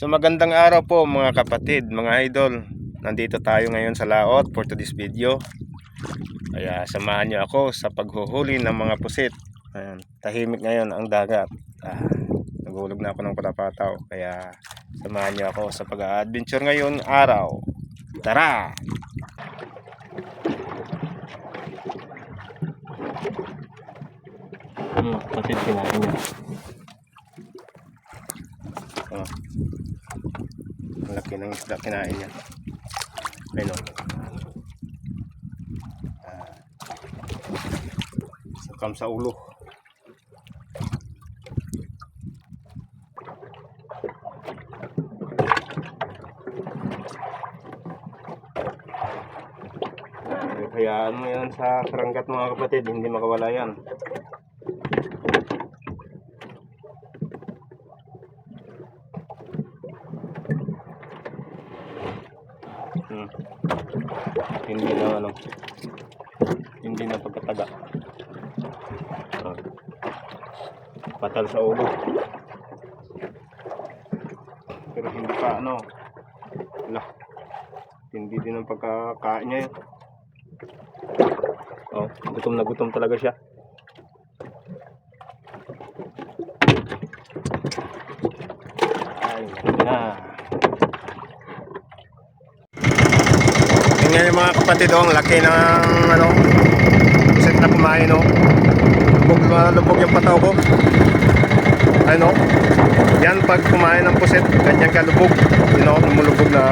So magandang araw po mga kapatid, mga idol. Nandito tayo ngayon sa laot for today's video. Kaya samahan niyo ako sa paghuhuli ng mga pusit. Ayan, tahimik ngayon ang dagat. Naghulog na ako ng patapataw. Kaya samahan niyo ako sa pag-adventure ngayon araw. Tara! Pusit kinain niya. Laki ng isda kinain niya. Ayun. Sakam sa ulo. Hayaan mo yan sa karanggat mga kapatid, hindi makawala yan. Hindi na pagkataga. Patal sa ulo. Pero hindi pa hindi din ang pagkakain niya yun. Gutom na gutom talaga siya. Ay, na. Tingnan yung mga kapatid, ang laki ng pusit na kumain, lubog yung pataw ko. Yan pag kumain ng pusit, ganyan kalubog, lumulubog na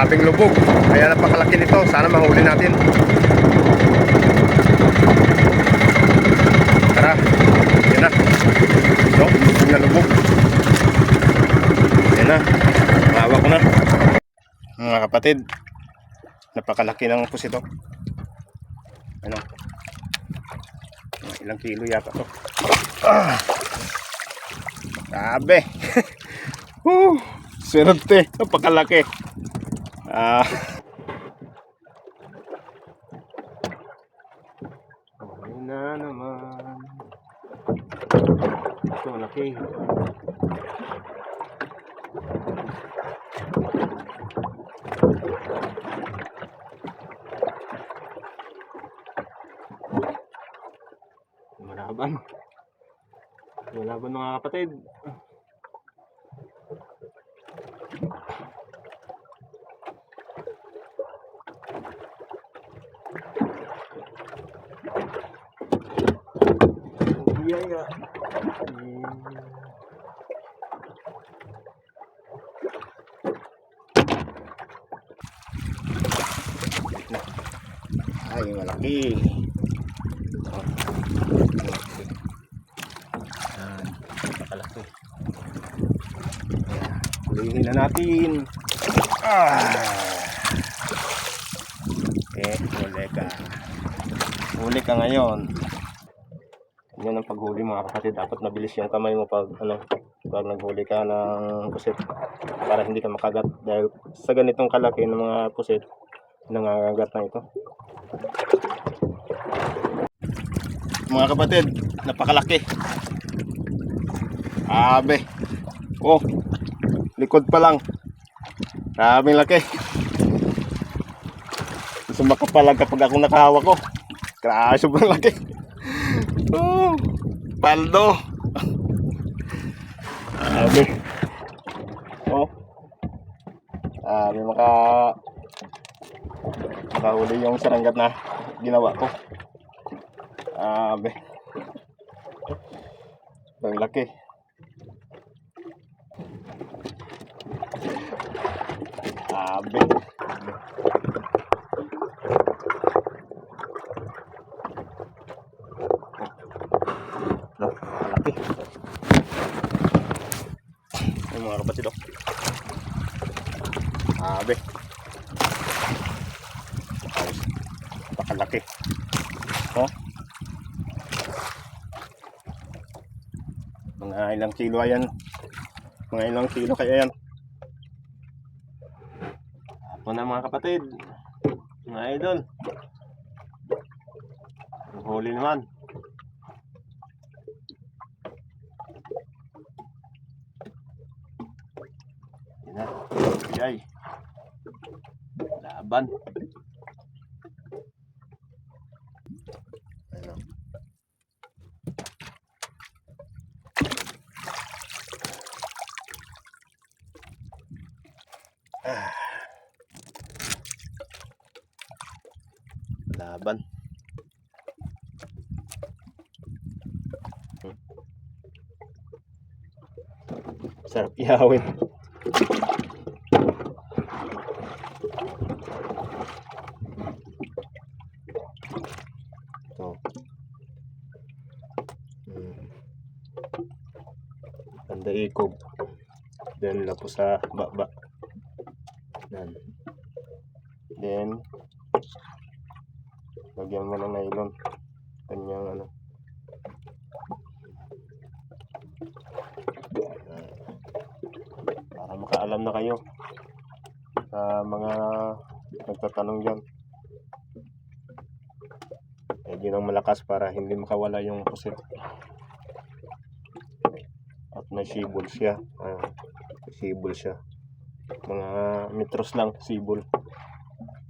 abing lubog. Kaya napakalaki nito, sana mahuli natin. Tara, yan na. Lubog na lubog. Yan na, mahawa ko na. Mga kapatid, napakalaki ng pusit ito. Ilang kilo yata to. Sabi. Swerte, napakalaki. Okay na naman. Ito, malaki. Malaban mga kapatid. Iya. Ay, malaki. Hulihin na natin. Huli ka ngayon. Yan ang paghuli mga kapatid. Dapat mabilis yung kamay mo pag naghuli ka ng pusit para hindi ka makagat, dahil sa ganitong kalaki ng mga pusit nangangagat na ito. Mga kapatid, napakalaki. Likod pa lang. Maraming laki. Gusto makapalag kapag ako nakahawak ko. Grabe, sobrang laki. Paldo. May makahuli yung saranggat na ginawa ko. Ang laki. Laki. Ay, mga kapatid, napakalaki. Mga ilang kilo yan. Mga ilang kilo kaya yan. Ako na mga kapatid, mga idol. Huli naman. na. Ay. Laban. Ano? Laban. Sarap ihawin. Ito. Tanda ikog. Then lapo sa baba. Then lagyan mo ng nylon. Kanyang ano. Para makaalam na kayo sa mga nagtatanong dyan. Medyo nang malakas para hindi makawala yung pusit. At may sibol siya. Sibol siya. Mga metros lang sibol.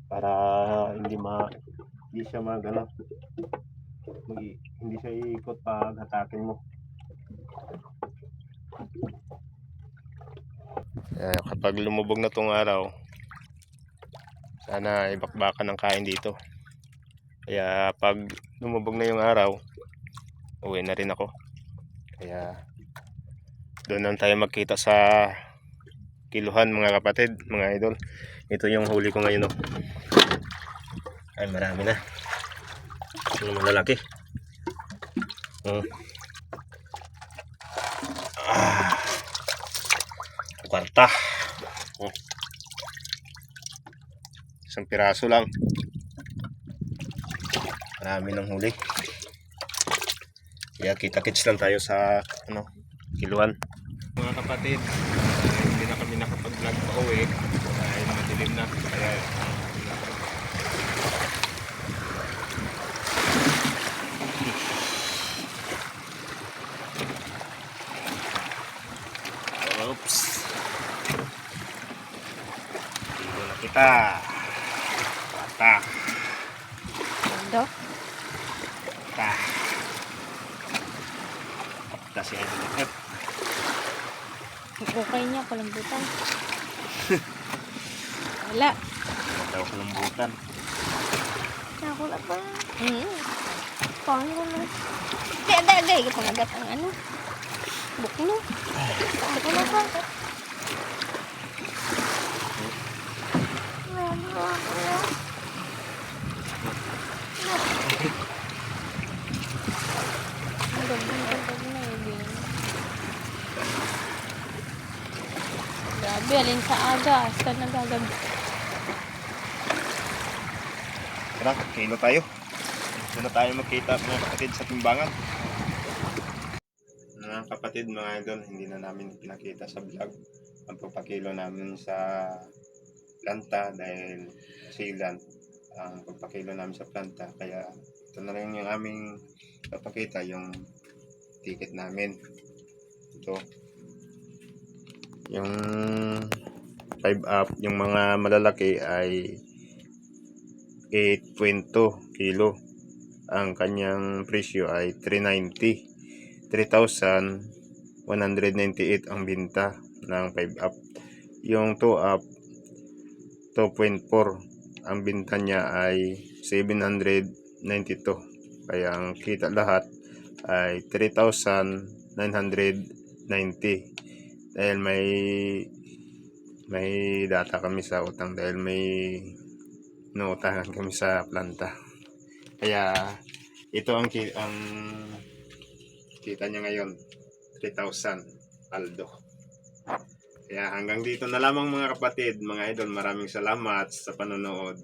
Para hindi siya magano. Hindi siya iikot pag hatakin mo. Kapag lumubog na tong araw, sana ibakbakan ng kain dito. Kaya pag lumubog na yung araw, uwi na rin ako. Kaya doon lang tayo magkita sa kiluhan mga kapatid, mga idol. Ito yung huli ko ngayon. Ay, marami na. Yung malalaki. Kwarta. Isang piraso lang. Marami ng huli. Kaya kita-kits lang tayo sa kiluhan. Mga kapatid, hindi na kami nakapag-vlog pa uwi dahil madilim na. Kaya oops. Dito na kita. Bata. Ando? Bata. Bata si Idol. Okay niya, kalambutan. Wala. Daw kalambutan. Wala pa. Paano ko na? Dagay ka pangagat ang ano. Bukno. Bukno pa. Grabe, alin sa aga. Saan nagagab? Tara, kilo tayo. Doon na tayo magkita mga kapatid sa timbangan. Mga kapatid, mga idol, hindi na namin pinakita sa vlog ang pagpakilo namin sa planta dahil sealant ang pagpakilo namin sa planta. Kaya ito na rin yung aming papakita, yung ticket namin. Ito. Yung 5 up, yung mga malalaki ay 8.2 kilo. Ang kanyang presyo ay 390. 3,198 ang binta ng 5 up. Yung 2 up, 2.4. Ang binta niya ay 792. Kaya ang kita lahat ay 3,990. Dahil may data kami sa utang, dahil may inuutangan kami sa planta. Kaya ito ang kita niya ngayon, 3,000 aldo. Kaya hanggang dito na lamang mga kapatid, mga idol, maraming salamat sa panonood.